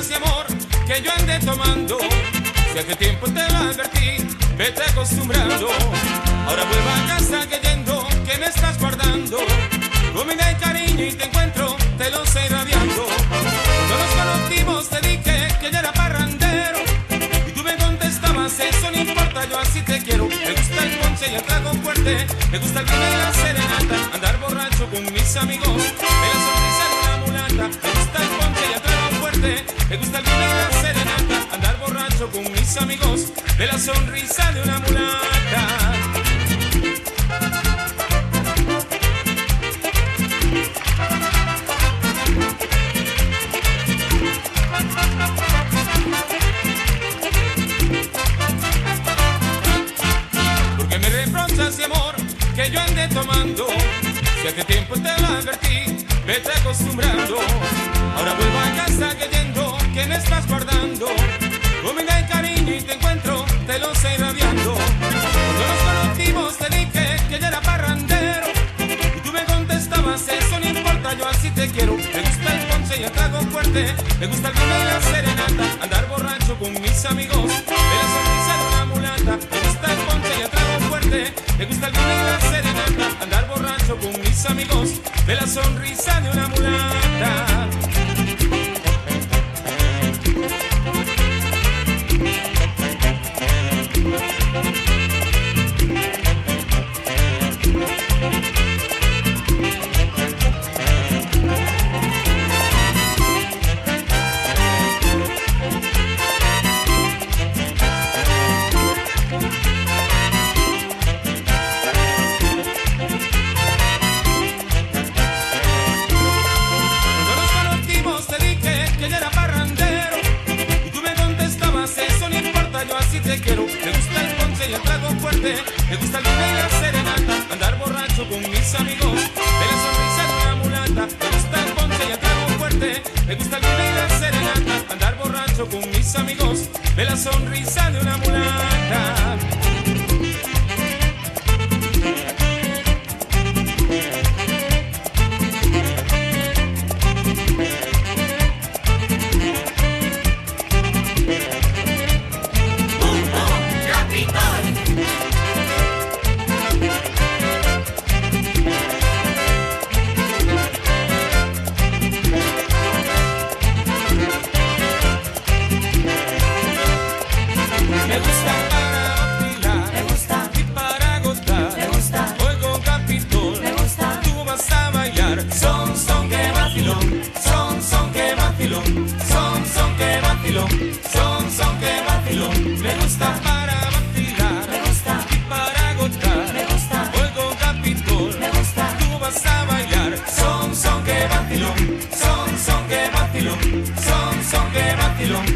reprochas, amor, que yo ande tomando. Si hace tiempo te lo advertí, vete acostumbrando. Ahora vuelvo a casa creyendo que me estás guardando. Comida y cariño y te encuentro, te lo sé irradiando. Cuando nos conocimos te dije que yo era parrandero y tú me contestabas, eso no importa, yo así te quiero. Me gusta el ponche y el trago fuerte, me gusta el vino y la serenata, andar borracho con mis amigos, de la sonrisa de una mulata. Me gusta el ponche y el trago fuerte, me gusta el vino y la serenata, andar borracho con mis amigos, de la sonrisa de una mulata. Porque me reprochas, amor, que yo ande tomando. Si hace tiempo te lo advertí, vete acostumbrando. Ahora vuelvo a casa creyendo que me estás guardando. Comida y cariño y te encuentro, te lo sé irradiando. Cuando nos conocimos te dije que yo era parrandero y tú me contestabas, eso no importa, yo así te quiero. Me gusta el ponche y el trago fuerte, me gusta el vino y la serenata, andar borracho con mis amigos, de la sonrisa de una mulata. Me gusta el ponche y el trago fuerte, me gusta el vino y la serenata, andar borracho con mis amigos, de la sonrisa de una mulata. Te quiero, me gusta el ponche y el trago fuerte, me gusta el vino y la serenata, andar borracho con mis amigos, de la sonrisa de una mulata. Me gusta el ponche y el trago fuerte, me gusta el vino y la serenata, andar borracho con mis amigos, de la sonrisa de una mulata. Me gusta para vacilar, me gusta, y para gozar, me gusta. Oigo Capitol, me gusta, tú vas a bailar. Son que vacilón, son que vacilón, son que vacilón, son que vacilón. Me gusta para vacilar, me gusta, y para gozar, me gusta. Oigo Capitol, me gusta, tú vas a bailar. Son que vacilón, son que vacilón, son que vacilón.